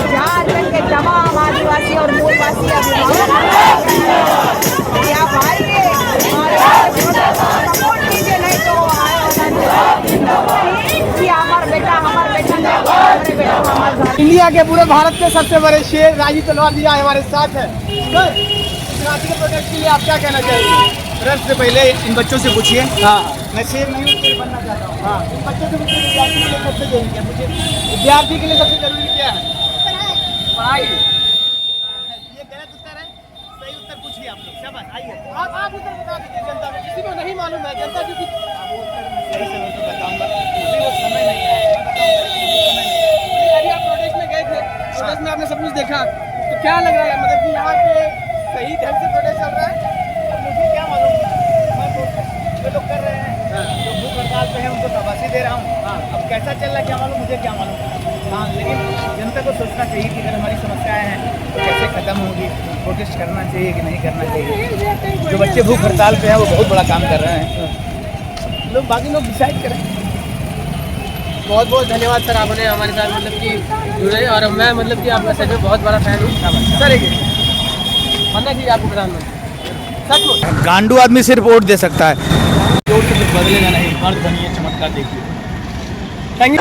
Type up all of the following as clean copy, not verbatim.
झारखंड के तमाम आदिवासी और मूलवासी सपोर्ट कीजिए, नहीं तो इंडिया के पूरे भारत के सबसे बड़े शेर राजू तलवार जी हमारे साथ है। क्रांति के प्रोटेक्ट के लिए आप क्या कहना चाहेंगे? से पहले इन बच्चों से पूछिए। हाँ, मैं शेर नहीं हूँ, शेर बनना चाहता हूँ। हाँ, इन बच्चों से पूछिए विद्यार्थी के लिए सबसे जरूरी क्या मुझे विद्यार्थी के लिए सबसे जरूरी क्या है? पढ़ाई। ये गलत उत्तर है, सही उत्तर पूछिए आप लोग। शाबाश, आइए आप उत्तर बता दीजिए जनता को, किसी को नहीं मालूम है जनता क्योंकि सही समय तो बताऊंगा, अभी वो समय नहीं है। अभी आप प्रोटेस्ट में गए थे, प्रोटेस्ट में आपने सब कुछ देखा, तो क्या लग रहा है मतलब कि यहाँ पे सही ढंग से प्रोटेस्ट चल रहा है? मुझे क्या मालूम, जो लोग कर रहे हैं, जो भूख हड़ताल पे है उनको शाबाशी दे रहा हूँ। अब कैसा चल रहा है क्या मालूम, मुझे क्या मालूम। हाँ, लेकिन जनता को सोचना चाहिए कि अगर हमारी समस्याएं हैं तो कैसे खत्म होगी, प्रोटेस्ट करना चाहिए कि नहीं करना चाहिए। जो बच्चे भूख हड़ताल पे हैं वो बहुत बड़ा काम कर रहे हैं, लोग बाकी लोग डिसाइड करें। बहुत बहुत धन्यवाद सर, आपने हमारे साथ मतलब कि जुड़े, और मैं मतलब कि आपका सच में बहुत बड़ा फैन हूँ सर। बनना चाहिए आपको प्रधानमंत्री, सच। गांडू आदमी सिर्फ वोट दे सकता है, वोट से कुछ बदलेगा नहीं। मर्द बनिए, चमत्कार देखिए। थैंक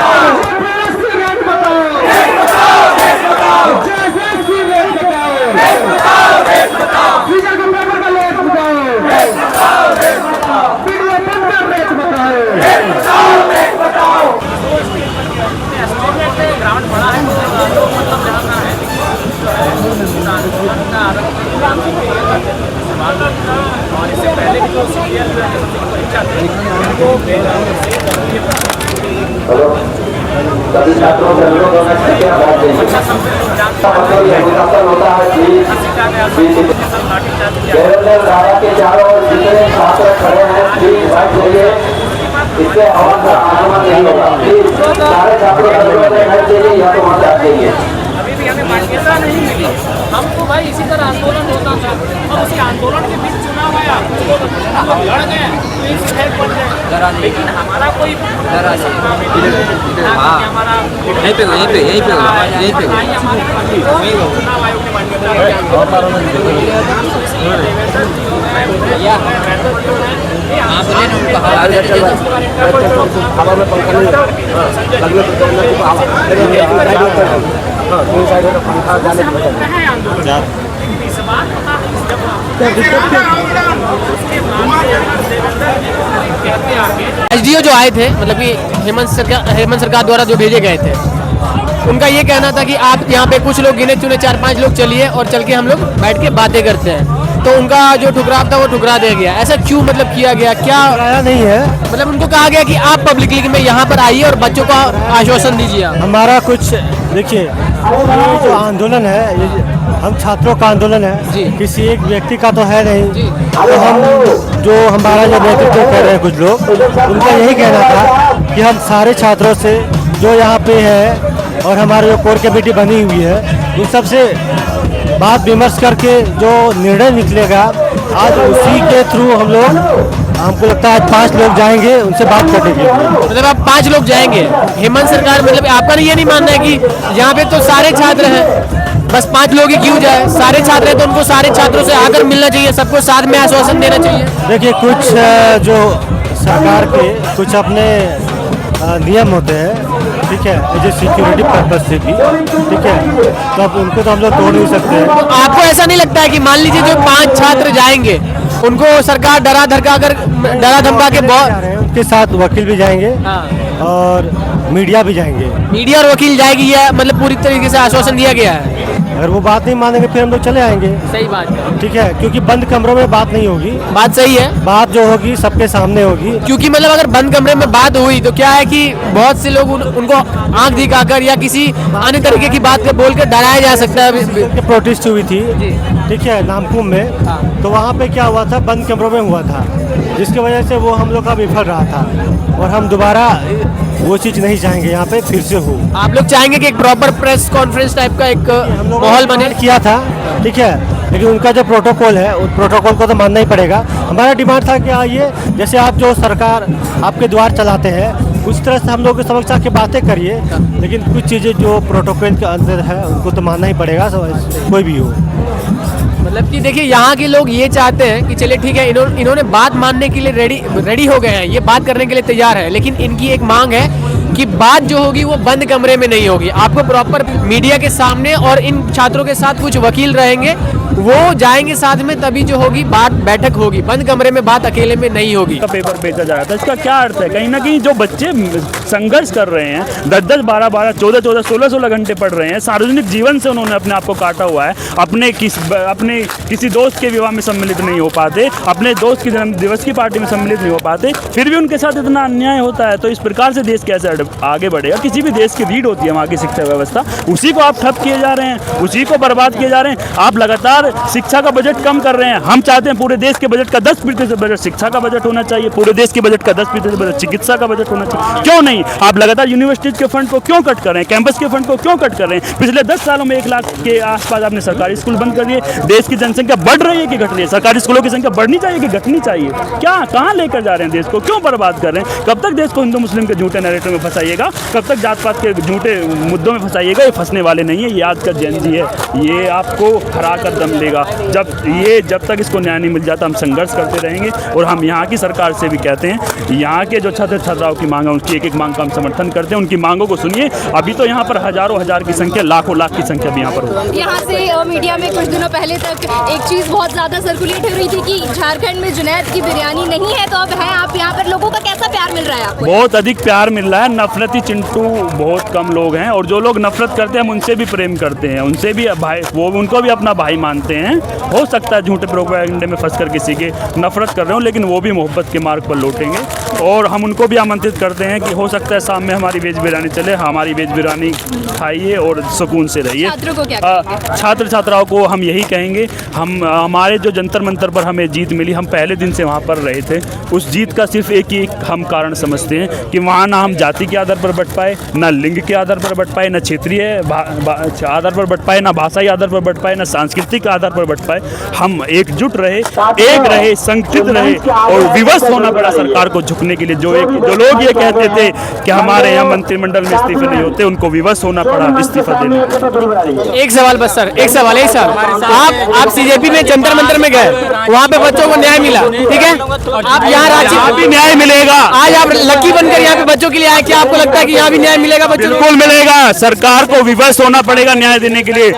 और इससे पहले की जो सीरियल परीक्षा थी वो सभी छात्रों से अनुरोध होना चाहिए के चारों ओर जितने छात्र खड़े हैं प्लीज बैठ जाइए, इससे आवाज का आगमन नहीं होगा। प्लीज सारे छात्रों का अनुरोध है, बैठ जाइए या तो वहाँ बैठ जाइए। अभी भी हमें मान्यता नहीं मिली। हमको भाई इसी तरह आंदोलन होता था और उसी आंदोलन के बीच चुनाव आया, हम लड़ गए, लेकिन हमारा कोई हमारा चुनाव आयोग ने मान्यता एसडीओ जो आए थे मतलब कि हेमंत सरकार द्वारा जो भेजे गए थे, उनका ये कहना था कि आप यहाँ पे कुछ लोग गिने चुने 4-5 लोग चलिए और चल के हम लोग बैठ के बातें करते हैं। तो उनका जो ठुकराव था वो ठुकरा दिया गया। ऐसा क्यों मतलब किया गया, क्या ठुकराया नहीं है? मतलब उनको कहा गया कि आप पब्लिकली में यहाँ पर आइए और बच्चों का आश्वासन दीजिए। हमारा कुछ देखिए, ये जो आंदोलन है, ये हम छात्रों का आंदोलन है, किसी एक व्यक्ति का तो है नहीं। तो हम जो हमारा जो नेतृत्व कर रहे हैं कुछ लोग, उनका यही कहना था कि हम सारे छात्रों से जो यहाँ पे है और हमारी जो कोर कमेटी बनी हुई है, उन सबसे बात विमर्श करके जो निर्णय निकलेगा, आज उसी के थ्रू हम लोग, हमको लगता है 5 लोग जाएंगे, उनसे बात करेंगे। मतलब आप 5 लोग जाएंगे? हेमंत सरकार मतलब आपका ये नहीं मानना है कि यहाँ पे तो सारे छात्र हैं? बस 5 लोग ही क्यों जाए? सारे छात्र हैं तो उनको सारे छात्रों से आकर मिलना चाहिए, सबको साथ में आश्वासन देना चाहिए। देखिए कुछ जो सरकार के कुछ अपने नियम होते हैं, ठीक है, जो सिक्योरिटी पर्पज से भी, ठीक है, तो अब उनको तो हम लोग तोड़ नहीं सकते हैं। तो आपको ऐसा नहीं लगता है कि मान लीजिए जो 5 छात्र जाएंगे उनको सरकार डरा धमका के बहुत, उनके साथ वकील भी जाएंगे और मीडिया भी जाएंगे। मीडिया और वकील जाएगी या मतलब पूरी तरीके से आश्वासन दिया गया है? अगर वो बात नहीं मानेंगे फिर हम लोग चले आएंगे। सही बात है, ठीक है, क्योंकि बंद कमरों में बात नहीं होगी, बात सही है। बात जो होगी सबके सामने होगी। क्योंकि मतलब अगर बंद कमरे में बात हुई तो क्या है कि बहुत से लोग उनको आंख दिखाकर या किसी अन्य तरीके की बात बोल कर डराया जा सकता है। प्रोटेस्ट हुई थी, ठीक है, नामकुम में, तो वहाँ पे क्या हुआ था, बंद कमरों में हुआ था, जिसकी वजह से वो हम लोग का विफल रहा था और हम दोबारा वो चीज़ नहीं चाहेंगे यहाँ पे फिर से हो। आप लोग चाहेंगे कि एक प्रॉपर प्रेस कॉन्फ्रेंस टाइप का एक माहौल बने? किया था, ठीक है, लेकिन उनका जो प्रोटोकॉल है उस प्रोटोकॉल को तो मानना ही पड़ेगा। हमारा डिमांड था कि आइए, जैसे आप जो सरकार आपके द्वार चलाते हैं उस तरह से हम लोग के समक्ष आके बातें करिए, लेकिन कुछ चीज़ें जो प्रोटोकॉल के अंदर है उनको तो मानना ही पड़ेगा, कोई भी हो। मतलब कि देखिए यहाँ के लोग ये चाहते हैं कि चलिए ठीक है, इन्होंने बात मानने के लिए रेडी हो गए हैं, ये बात करने के लिए तैयार है, लेकिन इनकी एक मांग है कि बात जो होगी वो बंद कमरे में नहीं होगी, आपको प्रॉपर मीडिया के सामने, और इन छात्रों के साथ कुछ वकील रहेंगे, वो जाएंगे साथ में, तभी जो होगी बात बैठक होगी, बंद कमरे में बात अकेले में नहीं होगी। पेपर बेचा जा रहा था, इसका क्या अर्थ है? कहीं ना कहीं जो बच्चे संघर्ष कर रहे हैं, 10-10, 12-12, 14-14, 16-16 घंटे पढ़ रहे हैं, सार्वजनिक जीवन से उन्होंने अपने आप को काटा हुआ है, अपने किसी दोस्त के विवाह में सम्मिलित नहीं हो पाते, अपने दोस्त की जन्म दिवस की पार्टी में सम्मिलित नहीं हो पाते, फिर भी उनके साथ इतना अन्याय होता है। तो इस प्रकार से देश कैसे आगे बढ़ेगा? किसी भी देश की रीढ़ होती है वहाँ की शिक्षा व्यवस्था, उसी को आप ठप किए जा रहे हैं, उसी को बर्बाद किए जा रहे हैं। आप लगातार शिक्षा का बजट कम कर रहे हैं। हम चाहते हैं पूरे देश के बजट का 10% बजट शिक्षा का बजट होना चाहिए, पूरे देश के बजट का 10% बजट चिकित्सा का बजट होना चाहिए। क्यों नहीं? आप लगातार यूनिवर्सिटी के फंड को क्यों कट कर रहे हैं? कैंपस के फंड को क्यों कट कर रहे हैं? पिछले 10 सालों में 1 लाख के आसपास आपने सरकारी स्कूल बंद कर दिए। देश की जनसंख्या बढ़ रही है कि घट रही है? सरकारी स्कूलों की संख्या बढ़नी चाहिए कि घटनी चाहिए? क्या कहाँ लेकर जा रहे हैं देश को? क्यों बर्बाद कर रहे हैं? कब तक देश को हिंदू मुस्लिम के झूठे नैरेटिव में फंसाइएगा? कब तक जात पात के झूठे मुद्दों में फंसाइएगा? ये फंसने वाले नहीं है, ये आज का जेन जी है, ये आपको हरा कर दम लेगा। जब तक इसको न्याय नहीं मिल जाता हम संघर्ष करते रहेंगे। और हम यहाँ की सरकार से भी कहते हैं, यहाँ के जो छात्र छात्राओं की मांग है उनकी एक मांग का हम समर्थन करते हैं, उनकी मांगों को सुनिए। अभी तो यहाँ पर हजारों हजार की संख्या, लाखों लाख की संख्या भी यहाँ पर होगी। यहाँ से मीडिया में कुछ दिनों पहले तक एक चीज़ बहुत ज़्यादा सर्कुलेट हो रही थी कि झारखंड में जुनैद की बिरयानी नहीं है, तो अब है। आप यहाँ पर लोगों का कैसा प्यार मिल रहा है आपको? बहुत अधिक प्यार मिल रहा है। नफरती चिंटू बहुत कम लोग हैं, और जो लोग नफरत करते हैं हम उनसे भी प्रेम करते हैं, उनसे भी भाई, वो उनको भी अपना भाई मानते हैं। हो सकता है झूठे प्रोपेगेंडे में फंसकर किसी के नफरत कर रहे हो, लेकिन वो भी मोहब्बत के मार्ग पर लौटेंगे। और हम उनको भी आमंत्रित करते हैं कि हो सकता है शाम में हमारी वेज बिरयानी चले, हमारी वेज बिरयानी खाइए और सुकून से रहिए। छात्रों को क्या कहेंगे? छात्र छात्राओं को हम यही कहेंगे, हमारे जो जंतर मंतर पर हमें जीत मिली, हम पहले दिन से वहाँ पर रहे थे, उस जीत का सिर्फ एक ही हम कारण समझते हैं कि वहाँ ना हम जाति के आधार पर बट पाए, ना लिंग के आधार पर बट पाए, ना क्षेत्रीय आधार पर बट पाए, ना भाषाई आधार पर बट पाए, ना सांस्कृतिक आधार पर बट पाए। हम एकजुट रहे, एक रहे, संगठित रहे, और विवश होना पड़ा सरकार को झुकने के लिए। जो लोग ये कहते थे कि हमारे यहाँ मंत्रिमंडल में इस्तीफे नहीं होते, उनको विवश होना पड़ा इस्तीफा देने। एक सवाल बस सर, एक सवाल आप सीजेपी में जंतर मंतर में गए, वहाँ पे बच्चों को न्याय मिला, ठीक है? आप यहाँ रांची भी न्याय मिलेगा। आज आप लकी बनकर यहाँ पे बच्चों के लिए आए, क्या आपको लगता है कि यहाँ भी न्याय मिलेगा बच्चों को? बिल्कुल मिलेगा। सरकार को विवश होना पड़ेगा न्याय देने के लिए।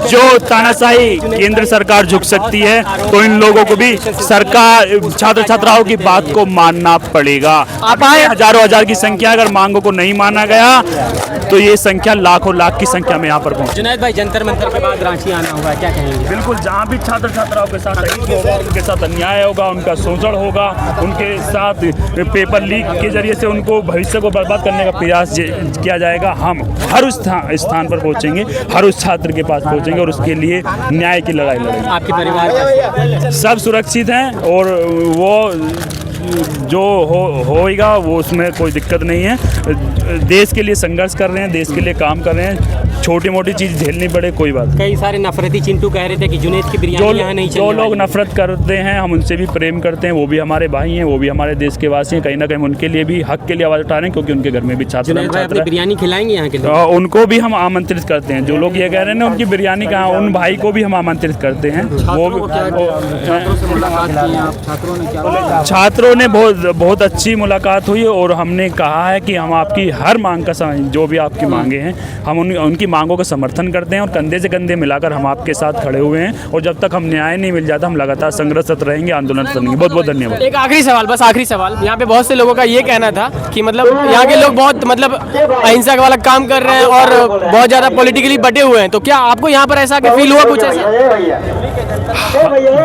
जो तानाशाही केंद्र सरकार झुक सकती है, तो इन लोगों को भी सरकार छात्र छात्राओं की बात को मानना पड़ेगा। आप आए, हजारों हजार की संख्या, अगर मांगों को नहीं माना गया तो ये संख्या लाखों लाख की संख्या में यहाँ पर पहुंचे। जुनैद भाई, जंतर मंतर के बाद रांची आना होगा, क्या कहेंगे? बिल्कुल, जहाँ भी छात्र छात्राओं के साथ अहिंसा होगा, उनके साथ अन्याय होगा, उनका शोषण होगा, उनके साथ पेपर लीक के जरिए से उनको भविष्य को बर्बाद करने का प्रयास किया जाएगा, हम हर उस स्थान पर पहुंचेंगे, हर उस छात्र के पास पहुंचेंगे और उसके लिए न्याय की लड़ाई लड़ेंगे। आपके परिवार सब सुरक्षित हैं, और वो जो होएगा वो उसमें कोई दिक्कत नहीं है। देश के लिए संघर्ष कर रहे हैं, देश के लिए काम कर रहे हैं। छोटी मोटी चीज़ झेलनी पड़े कोई बात। कई सारे नफरती चिंटू कह रहे थे कि जुनैद की बिरयानी यहाँ नहीं जो लोग नफरत करते हैं हम उनसे भी प्रेम करते हैं, वो भी हमारे भाई हैं, वो भी हमारे देश के वासी हैं। कहीं ना कहीं उनके लिए भी हक के लिए आवाज़ उठा रहे हैं, क्योंकि उनके घर में भी छात्र बिरयानी खिलाएंगे यहाँ के लोग। उनको भी हम आमंत्रित करते हैं। जो लोग ये कह रहे हैं ना उनकी बिरयानी कहाँ, उन भाई को भी हम आमंत्रित करते हैं। छात्रों ने बहुत अच्छी मुलाकात हुई और हमने कहा है कि हम आपकी हर मांग का जो भी आपकी मांगे हैं हम उनकी मांगों का समर्थन करते हैं और कंधे से कंधे मिलाकर हम आपके साथ खड़े हुए हैं। और जब तक हम न्याय नहीं मिल जाता हम लगातार संघर्षरत रहेंगे, आंदोलन करेंगे। बहुत बहुत धन्यवाद। एक आखिरी सवाल, बस आखिरी सवाल। यहाँ पे बहुत से लोगों का ये कहना था कि मतलब यहाँ के लोग बहुत मतलब अहिंसा वाला काम कर रहे हैं और बहुत ज़्यादा पॉलिटिकली बटे हुए हैं, तो क्या आपको यहाँ पर ऐसा फील हुआ कुछ ऐसा?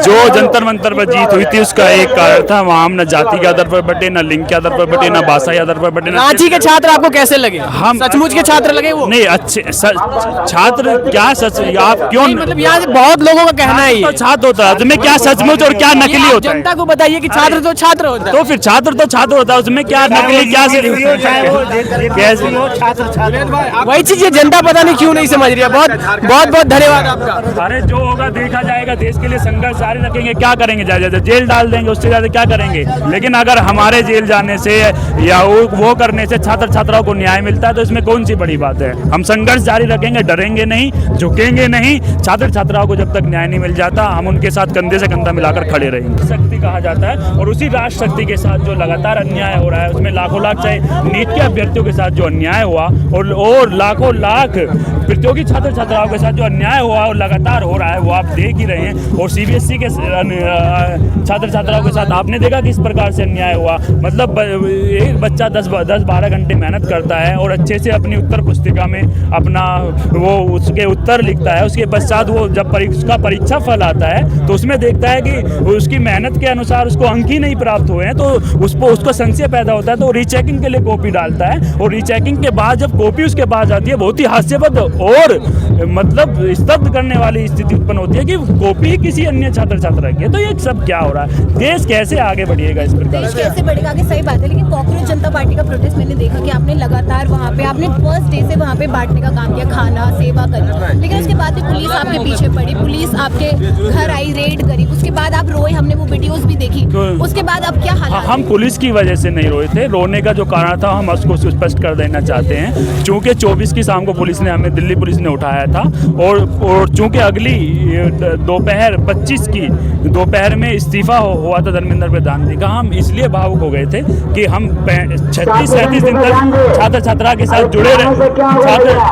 जो जंतर मंतर पर जीत हुई थी उसका एक कारण था, वहाँ हम न जाति के आधार पर बटे, न लिंग के आधार पर बटे, न भाषा के आधार पर बटे। रांची के छात्र आपको कैसे लगे? हम सचमुच के छात्र लगे वो? नहीं, अच्छे छात्र क्या सच, आप क्यों मतलब यहाँ से बहुत लोगों का कहना है तो छात्र होता है, उसमें क्या सचमुच और क्या नकली होता है? जनता को बताइए कि छात्र तो छात्र होता है। तो फिर छात्र तो छात्र होता है, उसमें क्या नकली क्या वही चीज जनता पता नहीं क्यों नहीं समझ रही है। बहुत बहुत बहुत धन्यवाद आपका। अरे जो होगा देखा जाएगा, देश के लिए संघर्ष जारी रखेंगे। क्या करेंगे? ज्यादा जेल डाल देंगे, उससे ज्यादा क्या करेंगे? लेकिन अगर हमारे जेल जाने से या वो करने से छात्र छात्राओं को न्याय मिलता है तो इसमें कौन सी बड़ी बात है? हम संघर्ष जारी रखेंगे, डरेंगे नहीं, झुकेंगे नहीं। छात्र छात्राओं को जब तक न्याय नहीं मिल जाता हम उनके साथ कंधे से कंधा मिलाकर खड़े रहेंगे। शक्ति कहा जाता है और उसी राष्ट्र शक्ति के साथ जो लगातार अन्याय हो रहा है उसमें लाखों लाख चाहे नीट के अभ्यर्थियों के साथ जो अन्याय हुआ और लाखों लाख प्रतियोगी छात्र छात्राओं के साथ जो अन्याय हुआ और लगातार हो रहा है वो आप देख ही रहे हैं। और सीबीएसई के छात्र छात्राओं के साथ आपने देखा किस प्रकार से अन्याय हुआ। मतलब एक बच्चा 10-12 घंटे मेहनत करता है और अच्छे से अपनी उत्तर पुस्तिका में अपना वो उसके उत्तर लिखता है, उसके पश्चात वो जब उसका परीक्षा फल आता है तो उसमें देखता है कि उसकी मेहनत के अनुसार उसको अंक ही नहीं प्राप्त हुए हैं, तो उसको संशय पैदा होता है, तो रीचेकिंग के लिए कॉपी डालता है। और रीचेकिंग के बाद जब कॉपी उसके पास आती है बहुत ही हास्यवद और मतलब स्तब्ध करने वाली स्थिति उत्पन्न होती है कि कॉपी किसी अन्य छात्र छात्रा की है। तो ये सब क्या हो रहा है? देश कैसे आगे बढ़ेगा इस प्रकार देश कैसे बढ़ेगा आगे? सही बात है, लेकिन कॉकरोच जनता पार्टी का प्रोटेस्ट मैंने देखा कि आपने लगातार वहाँ पे आपने फर्स्ट डे से वहाँ पे बांटने का काम किया, खाना सेवा करी, लेकिन उसके बाद पुलिस आपके पीछे पड़ी, पुलिस आपके घर आई, रेड करी, उसके बाद आप रोए, हमने वो वीडियोस भी देखी। उसके बाद अब क्या हालात? हम पुलिस की वजह से नहीं रोए थे। रोने का जो कारण था हम उसको स्पष्ट कर देना चाहते हैं। चूँकि 24 की शाम को पुलिस ने हमें दिल्ली पुलिस ने उठाया था और चूँकि अगली दोपहर 25 की दोपहर में इस्तीफा हुआ था धर्मेंद्र प्रधान जी का, हम इसलिए भावुक हो गए थे कि हम 36-37 दिन तक छात्र छात्रा के साथ जुड़े रहे,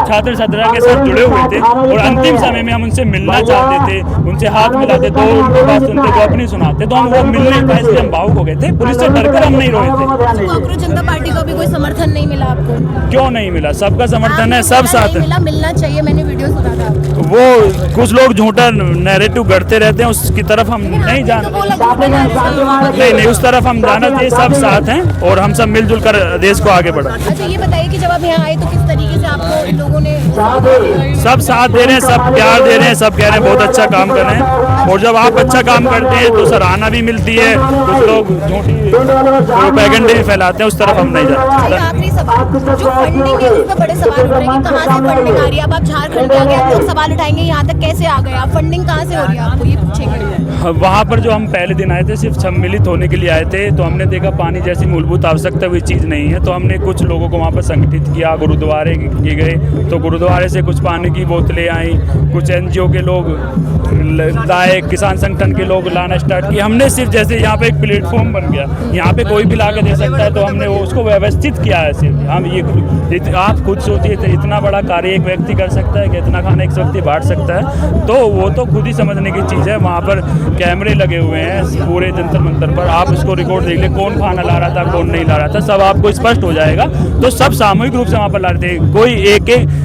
छात्र छात्रा के साथ जुड़े हुए थे और अंतिम समय में हम उनसे मिलना चाहते थे, उनसे हाथ मिलाते तो उनकी बात सुनते तो अपनी सुनाते, तो हम वो मिल नहीं पाए, इसलिए हम भावुक हो गए थे। पुलिस से डरकर हम नहीं रोए थे। कॉकरोच जनता पार्टी को भी कोई समर्थन नहीं मिला आपको? क्यों नहीं मिला? सबका समर्थन है, सब साथ है। मिलना चाहिए, मैंने वीडियो सुना था। वो कुछ लोग झूठा नैरेटिव गढ़ते रहते हैं, उसकी तरफ हम नहीं जाना, नहीं उस तरफ हम जाना चाहिए। सब साथ हैं और हम सब मिलजुल कर देश को आगे बढ़ाएं। अच्छा ये बताइए कि जब आप यहाँ आए तो किस तरीके से आपको लोगों ने? सब साथ दे रहे हैं, सब प्यार दे रहे हैं, सब कह रहे हैं बहुत अच्छा काम कर रहे हैं। और जब आप अच्छा काम करते हैं तो सराहना भी मिलती है। कुछ लोग झूठी प्रोपेगेंडा भी फैलाते हैं, उस तरफ हम नहीं जाते। आखिरी सवाल, जो फंडिंग है उसमें बड़े सवाल उठ रहे हैं कि कहाँ से फंडिंग आ रही है? अब आप झारखंड में आ गए, लोग सवाल उठाएंगे यहाँ तक कैसे आ गए आप? फंडिंग कहाँ से हो रही है आपको, ये पूछेंगे। वहाँ पर जो हम पहले दिन आए थे सिर्फ सम्मिलित होने के लिए आए थे, तो हमने देखा पानी जैसी मूलभूत आवश्यकता हुई चीज़ नहीं है, तो हमने कुछ लोगों को वहाँ पर संगठित किया, गुरुद्वारे किए गए, तो गुरुद्वारे से कुछ पानी की बोतलें आई, कुछ NGO के लोग लाए, किसान संगठन के लोग लाना स्टार्ट किया। हमने सिर्फ जैसे यहाँ पे एक प्लेटफॉर्म बन गया, यहाँ पे कोई भी ला के दे सकता है, तो हमने वो उसको व्यवस्थित किया है। सिर्फ हम ये आप खुद सोचिए इतना बड़ा कार्य एक व्यक्ति कर सकता है कि इतना खाना एक व्यक्ति बांट सकता है, तो वो तो खुद ही समझने की चीज़ है। वहाँ पर कैमरे लगे हुए हैं पूरे जंतर मंतर पर, आप उसको रिकॉर्ड देख ले, कौन खाना ला रहा था कौन नहीं ला रहा था, सब आपको स्पष्ट हो जाएगा। तो सब सामूहिक रूप से वहाँ पर ला रहे थे,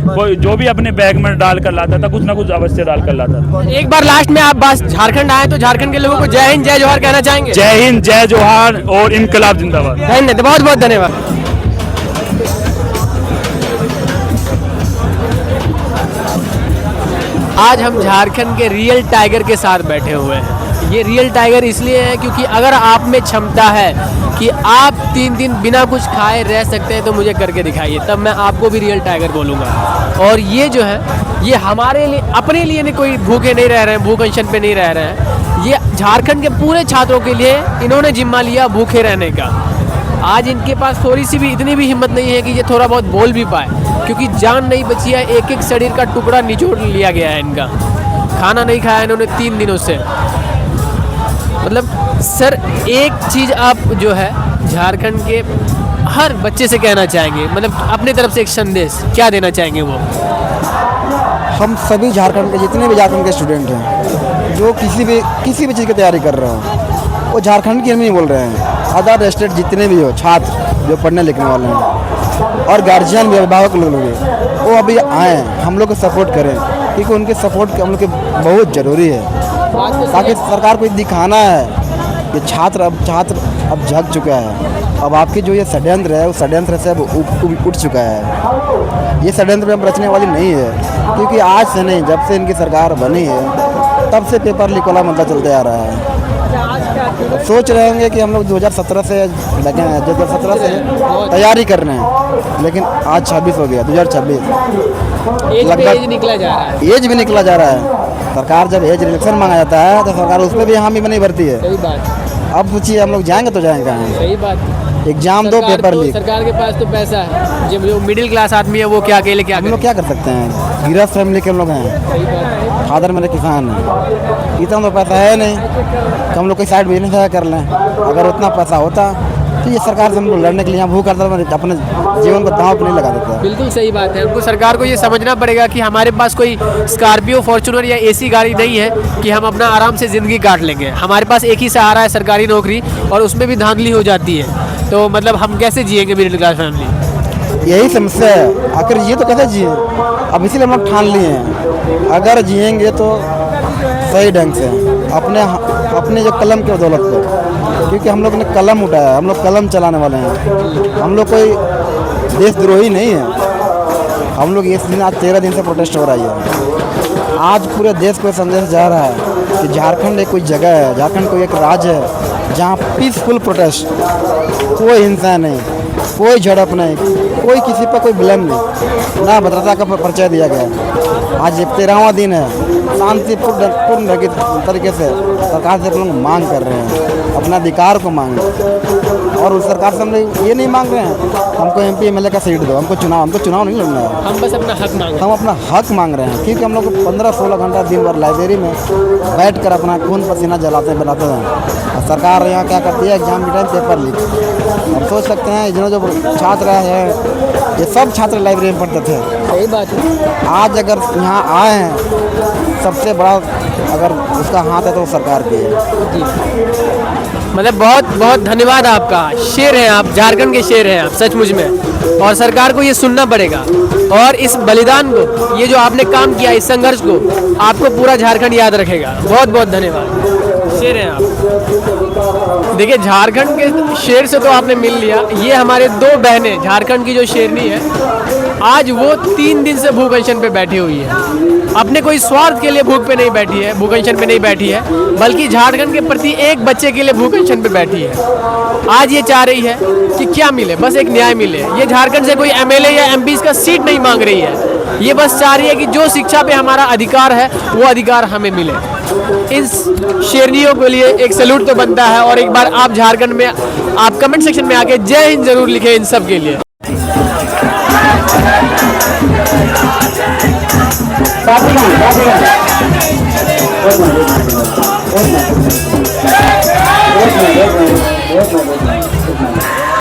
कोई जो भी अपने बैग में डाल कर लाता था, कुछ ना कुछ अवश्य डाल कर लाता था। एक बार लास्ट में आप बस झारखंड आए तो झारखंड के लोगों को जय हिंद जय जोहार कहना चाहेंगे? जय हिंद जय जोहार और इनकलाब जिंदाबाद। धन्यवाद, बहुत बहुत धन्यवाद। आज हम झारखंड के रियल टाइगर के साथ बैठे हुए हैं। ये रियल टाइगर इसलिए है क्योंकि अगर आप में क्षमता है कि आप 3 दिन बिना कुछ खाए रह सकते हैं तो मुझे करके दिखाइए, तब मैं आपको भी रियल टाइगर बोलूँगा। और ये जो है ये हमारे लिए अपने लिए नहीं, कोई भूखे नहीं रह रहे हैं, भूख अनशन पे नहीं रह रहे हैं। ये झारखंड के पूरे छात्रों के लिए इन्होंने जिम्मा लिया भूखे रहने का। आज इनके पास थोड़ी सी भी इतनी भी हिम्मत नहीं है कि ये थोड़ा बहुत बोल भी पाए, क्योंकि जान नहीं बची है, एक एक शरीर का टुकड़ा निचोड़ लिया गया है इनका। खाना नहीं खाया इन्होंने 3 दिनों से। मतलब सर एक चीज़ आप जो है झारखंड के हर बच्चे से कहना चाहेंगे, मतलब अपने तरफ से एक संदेश क्या देना चाहेंगे वो? हम सभी झारखंड के जितने भी झारखंड के स्टूडेंट हैं जो किसी भी चीज़ की तैयारी कर रहे हो, वो झारखंड की हम नहीं बोल रहे हैं, अदर स्टेट जितने भी हो छात्र जो पढ़ने लिखने वाले हैं और गार्जियन भी, अभिभावक लोग हैं, वो अभी आए हम लोग को सपोर्ट करें, क्योंकि उनके सपोर्ट हम लोग के बहुत ज़रूरी है। ताकि सरकार को दिखाना है कि छात्र अब जग चुका है, अब आपकी जो ये षड्यंत्र है उस षड्यंत्र से अब उठ चुका है। ये षड्यंत्र में रचने वाली नहीं है, क्योंकि आज से नहीं, जब से इनकी सरकार बनी है तब से पेपर लीक वाला मुद्दा चलते आ रहा है। सोच रहे होंगे कि हम लोग 2017 से लगे हैं, 2017 से तैयारी कर रहे हैं, लेकिन आज 26 हो गया, 2026 लगभग निकला जा रहा है, एज भी निकला जा रहा है। सरकार जब एज रिलेक्शन मांगा जाता है तो सरकार उस पर भी हामी नहीं भरती है। सही बात। अब सोचिए हम लोग जाएंगे तो जाएंगे कहाँ? सही बात। एग्जाम दो, पेपर लीक। सरकार के पास तो पैसा है, जब जो मिडिल क्लास आदमी है वो क्या अकेले क्या हम लोग क्या कर सकते हैं? गृहस्थ फैमिली के हम लोग हैं, फादर मेरे किसान हैं, इतना तो पैसा है नहीं कि हम लोग कोई साइड बिजनेस कर लें। अगर उतना पैसा होता तो ये सरकार से हम लोग लड़ने के लिए भूख हड़ताल अपने जीवन को दांव पर नहीं लगा देता। बिल्कुल सही बात है। हमको सरकार को ये समझना पड़ेगा कि हमारे पास कोई स्कॉर्पियो, फॉर्च्यूनर या एसी गाड़ी नहीं है कि हम अपना आराम से ज़िंदगी काट लेंगे। हमारे पास एक ही सहारा है, सरकारी नौकरी, और उसमें भी धांधली हो जाती है। तो मतलब हम कैसे जिएंगे मिडिल क्लास फैमिली? यही समस्या है, आखिर ये तो कैसे जिए? अब इसीलिए हम लोग ठान लिए हैं, अगर जिएंगे तो सही ढंग से अपने जो कलम के बदौलत पे, क्योंकि हम लोग ने कलम उठाया, हम लोग कलम चलाने वाले हैं। हम लोग कोई देशद्रोही नहीं है। हम लोग इस दिन आज 13 दिन से प्रोटेस्ट हो रही है। आज पूरे देश को संदेश जा रहा है कि झारखंड एक कोई जगह है, झारखंड कोई एक राज्य है जहाँ पीसफुल प्रोटेस्ट, कोई हिंसा नहीं, कोई झड़प नहीं, कोई किसी पर कोई ब्लेम नहीं, ना भद्रता का परिचय दिया गया। आज 13वां दिन है, शांतिपूर्ण तरीके से सरकार से हम लोग मांग कर रहे हैं, अपना अधिकार को मांग, और उस सरकार से हम लोग ये नहीं मांग रहे हैं हमको MP MLA का सीट दो, हमको चुनाव नहीं लड़ना है, हम बस अपना हक मांग, हम अपना हक मांग रहे हैं। क्योंकि हम लोग 15-16 घंटा दिन भर लाइब्रेरी में बैठ कर अपना खून पसीना जलाते बनाते हैं, और सरकार यहाँ क्या करती है? एग्जाम के टाइम पेपर लीक। हम सोच सकते हैं जो छात्र हैं, ये सब छात्र लाइब्रेरी में पढ़ते थे। सही बात है। आज अगर यहाँ आए हैं, सबसे बड़ा अगर उसका हाथ है तो वो सरकार की है। मतलब बहुत बहुत धन्यवाद आपका। शेर हैं आप, झारखंड के शेर हैं आप सचमुच में, और सरकार को ये सुनना पड़ेगा। और इस बलिदान को, ये जो आपने काम किया, इस संघर्ष को आपको पूरा झारखंड याद रखेगा। बहुत बहुत धन्यवाद। शेर हैं आप। देखिए झारखंड के शेर से तो आपने मिल लिया। ये हमारे 2 बहनें, झारखंड की जो शेरनी है, आज वो 3 दिन से भूख अनशन पे बैठी हुई है। अपने कोई स्वार्थ के लिए भूख पे नहीं बैठी है, भूख अनशन पे नहीं बैठी है, बल्कि झारखंड के प्रति एक बच्चे के लिए भूख अनशन पे बैठी है। आज ये चाह रही है कि क्या मिले, बस एक न्याय मिले। ये झारखंड से कोई MLA या MP का सीट नहीं मांग रही है, ये बस चाह रही है कि जो शिक्षा पे हमारा अधिकार है वो अधिकार हमें मिले। इस शेरनियों के लिए एक सैल्यूट तो बनता है। और एक बार आप झारखंड में, आप कमेंट सेक्शन में आके जय हिंद जरूर लिखें इन सब के लिए।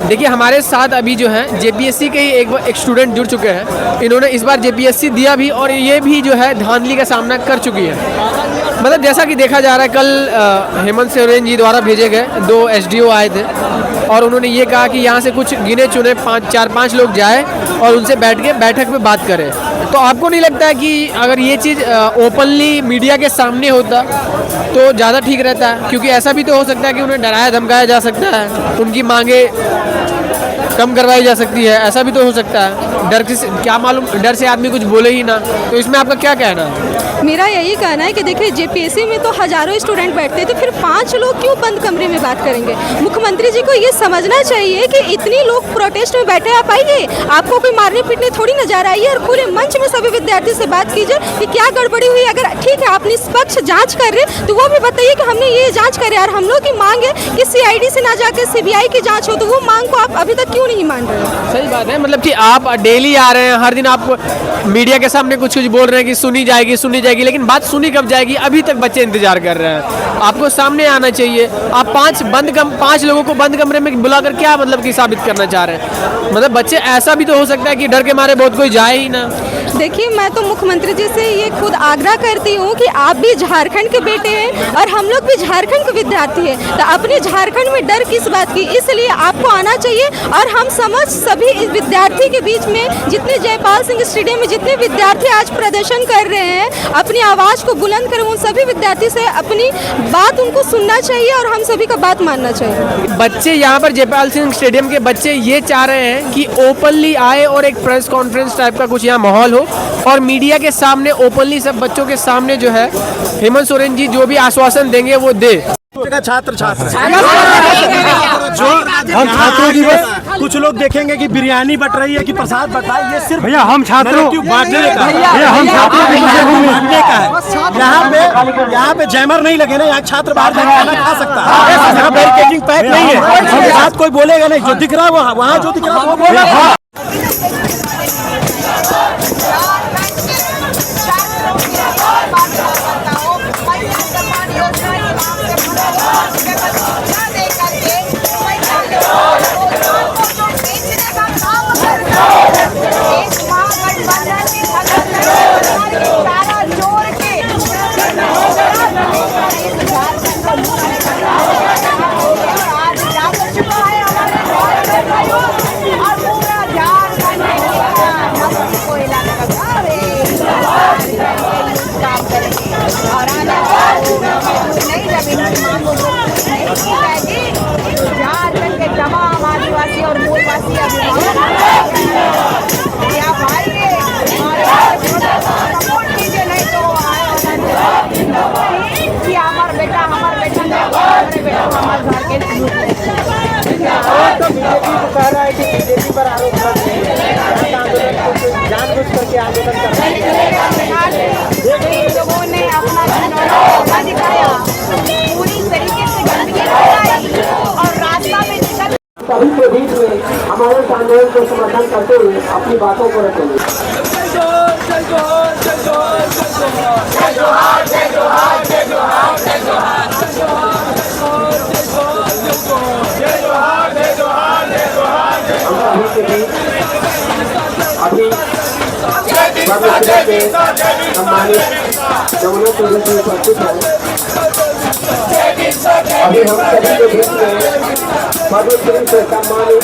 देखिए हमारे साथ अभी जो है JPSC के ही एक स्टूडेंट जुड़ चुके हैं। इन्होंने इस बार JPSC दिया भी, और ये भी जो है धांधली का सामना कर चुकी है। मतलब जैसा कि देखा जा रहा है, कल हेमंत सोरेन जी द्वारा भेजे गए 2 SDO आए थे, और उन्होंने ये कहा कि यहाँ से कुछ गिने चुने 4-5 लोग जाए और उनसे बैठ के बैठक में बात करें। तो आपको नहीं लगता है कि अगर ये चीज़ ओपनली मीडिया के सामने होता तो ज़्यादा ठीक रहता है? क्योंकि ऐसा भी तो हो सकता है कि उन्हें डराया धमकाया जा सकता है, उनकी मांगे कम करवाई जा सकती है, ऐसा भी तो हो सकता है। क्या मालूम डर से आदमी कुछ बोले ही ना, तो इसमें आपका क्या कहना है? मेरा यही कहना है कि देखिए जेपीएससी में तो हजारों स्टूडेंट बैठते हैं, तो फिर 5 लोग क्यों बंद कमरे में बात करेंगे? मुख्यमंत्री जी को ये समझना चाहिए कि इतनी लोग प्रोटेस्ट में बैठे, आप आइए, आपको कोई मारने पीटने थोड़ी नजर आइए और खुले मंच में सभी विद्यार्थी से बात कीजिए कि क्या गड़बड़ी हुई। अगर ठीक है आप निष्पक्ष जांच कर रहे तो वो भी बताइए कि हमने ये जांच करे, और हम लोग की मांग है कि सीआईडी से ना जाकर सीबीआई की जांच हो, तो वो मांग को आप अभी तक क्यों नहीं मान रहे हैं? सही बात है, मतलब कि आप डेली आ रहे हैं, हर दिन आप मीडिया के सामने कुछ बोल रहे हैं कि सुनी जाएगी, लेकिन बात सुनी कब जाएगी? अभी तक बच्चे इंतजार कर रहे हैं। आपको सामने आना चाहिए। आप 5 लोगों को बंद कमरे में बुलाकर क्या मतलब कि साबित करना चाह रहे हैं? मतलब बच्चे ऐसा भी तो हो सकता है कि डर के मारे बहुत कोई जाए ही ना। देखिए मैं तो मुख्यमंत्री जी से ये खुद आग्रह करती हूँ कि आप भी झारखंड के बेटे हैं और हम लोग भी झारखंड के विद्यार्थी हैं, तो अपने झारखंड में डर किस बात की? इसलिए आपको आना चाहिए। और हम समझ सभी विद्यार्थी के बीच में जितने जयपाल सिंह स्टेडियम में जितने विद्यार्थी आज प्रदर्शन कर रहे हैं, अपनी आवाज़ को बुलंद कर, उन सभी विद्यार्थी से अपनी बात उनको सुनना चाहिए और हम सभी का बात मानना चाहिए। बच्चे यहाँ पर जयपाल सिंह स्टेडियम के बच्चे ये चाह रहे हैं कि ओपनली आए और एक प्रेस कॉन्फ्रेंस टाइप का कुछ यहाँ माहौल हो और मीडिया के सामने ओपनली सब बच्चों के सामने जो है हेमंत सोरेन जी जो भी आश्वासन देंगे वो दे। छात्र जो हम छात्रों की कुछ लोग देखेंगे कि बिरयानी बट रही है कि प्रसाद बट रहा है, ये सिर्फ भैया हम छात्रों बांटने का है। यहाँ पे जैमर नहीं लगे ना, यहाँ छात्र बाहर जाकर खाना खा सकता है। यहाँ बैरिकेडिंग पैक नहीं है, उसके साथ कोई बोलेगा नहीं। जो दिख रहा है वहाँ जो दिख रहा है वो बोलेगा। झारखंड के तमाम आदिवासी और मूलवासी सपोर्ट कीजिए, नहीं तो कि हमारा बेटा हमारे बेटा हमारे घर के कह रहा है कि बीजेपी पर आरोप जानबूझ करके आंदोलन कर रहे हैं। लोगों ने अपना दिखाया, पूरी तरीके से गंदगी फैलाई और रास्ता में निकल सभी के बीच में हमारे आंदोलन को समर्थन करते हुए अपनी बातों को रखेंगे। अभी सम्मानित जमुना चौधरी जी उपस्थित है। अभी हम सभी के बीच में पद्मश्री से सम्मानित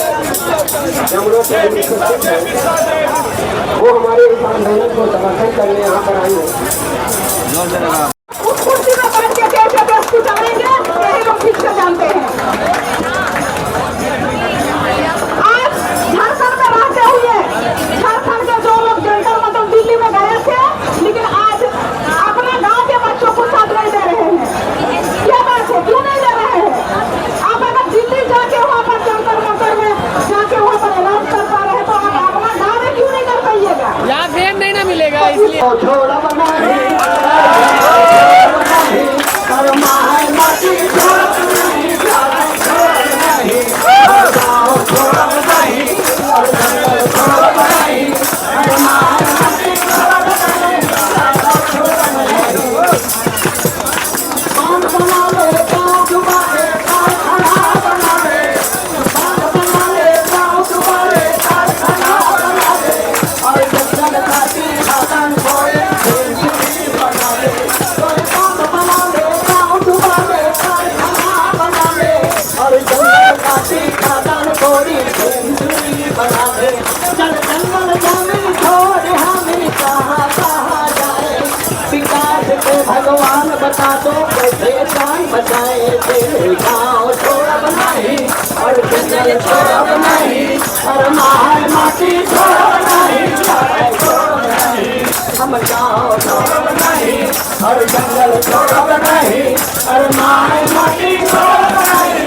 जमुना चौधरी उपस्थित है। वो हमारे इस आंदोलन को समर्थन करने यहाँ पर आई है। उस कुर्सी में बैठ के कैसे वस्तु डालेंगे यही लोग ठीक से जानते हैं। आज झारखंड में रहते हुए झारखंड के जो लोग जंतर मंतर दिल्ली में गए थे, लेकिन आज अपने गांव के बच्चों को साथ नहीं दे रहे हैं। क्या बात है, क्यों नहीं दे रहे हैं? आप अगर दिल्ली जाके वहाँ पर जंतर मंतर में जाके वहाँ पर ऐलान कर पा रहे तो आप अपना गाँव में क्यों नहीं कर पाइएगा? यहाँ फेम नहीं ना मिलेगा इसलिए। बता दो कैसे जान बचाए थे गाँव छोड़ा बनाई और जंगल छोड़ा बनाई और मार माटी छोड़ा बनाई हम गाँव छोड़ा बनाई और जंगल छोड़ा बनाई और मार माटी छोड़ा बनाई।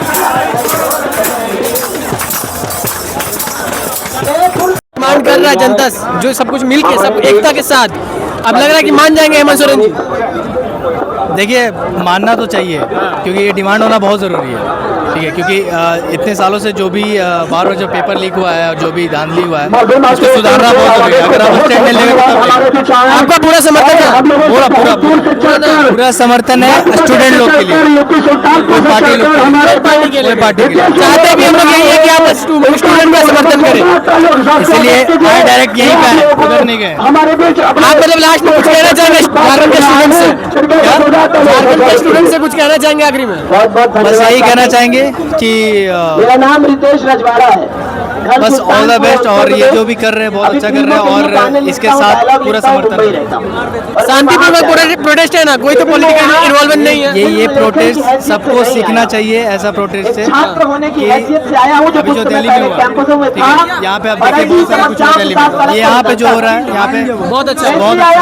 डिमांड कर रहा है जनता जो सब कुछ मिल के सब एकता के साथ, अब लग रहा है कि मान जाएंगे हेमंत सोरेन जी। देखिए मानना तो चाहिए क्योंकि ये डिमांड होना बहुत ज़रूरी है, ठीक है, क्योंकि इतने सालों से जो भी बार बार जो पेपर लीक हुआ है और जो भी धांधली हुआ है उसको सुधारना बहुत ज़रूरी है। अगर आप स्टैंड लेंगे तो आपका पूरा समर्थन है? पूरा पूरा पूरा समर्थन है स्टूडेंट लोग के लिए, कोई पार्टी लोग कोई पार्टी के लिए चाहते भी हम लोग यही है कि आप स्टूडेंट का समर्थन करें, इसीलिए डायरेक्ट यही का है, उधर नहीं गए। आप मतलब लास्ट में कुछ कहना चाहेंगे झारखंड के स्टूडेंट से? झारखंड के स्टूडेंट से कुछ कहना चाहेंगे आखिरी में? बस यही कहना चाहेंगे कि मेरा नाम रितेश रजवाड़ा है। बस ऑल द बेस्ट, और ये जो भी कर रहे हैं बहुत अच्छा कर रहे हैं और इसके साथ पूरा समर्थन। शांतिपूर्वक प्रोटेस्ट है ना, कोई तो पॉलिटिकल इन्वॉल्वमेंट नहीं है। ये प्रोटेस्ट सबको सीखना चाहिए, ऐसा प्रोटेस्ट से छात्र होने की हैसियत से आया हूँ। अभी जो दिल्ली में हुआ, यहाँ पे आप देखिए बहुत सारा कुछ दिल्ली में, ये यहाँ पे जो हो रहा है यहाँ पे बहुत अच्छा, बहुत अच्छा।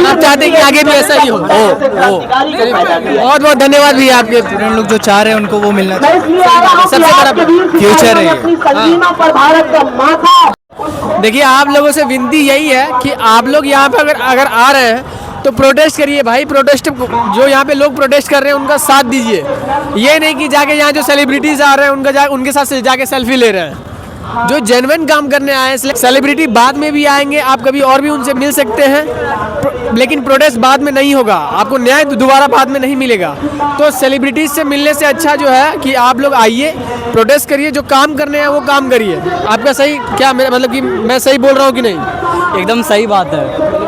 आप चाहते हैं कि आगे भी ऐसा ही हो? बहुत बहुत धन्यवाद भैया आपके। स्टूडेंट लोग जो चाह रहे हैं उनको वो मिलना चाहिए, सबसे बड़ा फ्यूचर है पर भारत का माथा। देखिए आप लोगों से विनती यही है कि आप लोग यहाँ पे अगर आ रहे हैं तो प्रोटेस्ट करिए भाई। प्रोटेस्ट जो यहाँ पे लोग प्रोटेस्ट कर रहे हैं उनका साथ दीजिए, ये नहीं कि जाके यहाँ जो सेलिब्रिटीज आ रहे हैं उनके साथ जाके सेल्फी ले रहे हैं। जो जेन्युइन काम करने आए हैं, सेलिब्रिटी बाद में भी आएंगे, आप कभी और भी उनसे मिल सकते हैं, लेकिन प्रोटेस्ट बाद में नहीं होगा, आपको न्याय दोबारा बाद में नहीं मिलेगा। तो सेलिब्रिटीज से मिलने से अच्छा जो है कि आप लोग आइए, प्रोटेस्ट करिए, जो काम करने हैं वो काम करिए। आपका सही क्या मेरा मतलब कि मैं सही बोल रहा हूँ कि नहीं? एकदम सही बात है।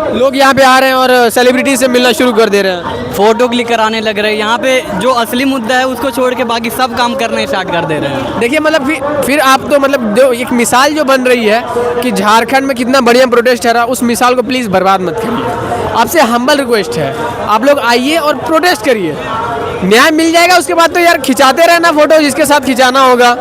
लोग यहाँ पे आ रहे हैं और सेलिब्रिटी से मिलना शुरू कर दे रहे हैं, फोटो क्लिक कराने लग रहे हैं। यहाँ पे जो असली मुद्दा है उसको छोड़ के बाकी सब काम करने स्टार्ट कर दे रहे हैं। देखिए मतलब फिर आप तो मतलब जो एक मिसाल जो बन रही है कि झारखंड में कितना बढ़िया प्रोटेस्ट है, उस मिसाल को प्लीज़ बर्बाद मत करिए। आपसे हम्बल रिक्वेस्ट है, आप लोग आइए और प्रोटेस्ट करिए, न्याय मिल जाएगा। उसके बाद तो यार खिंचाते रहना फोटो जिसके साथ खिंचाना होगा।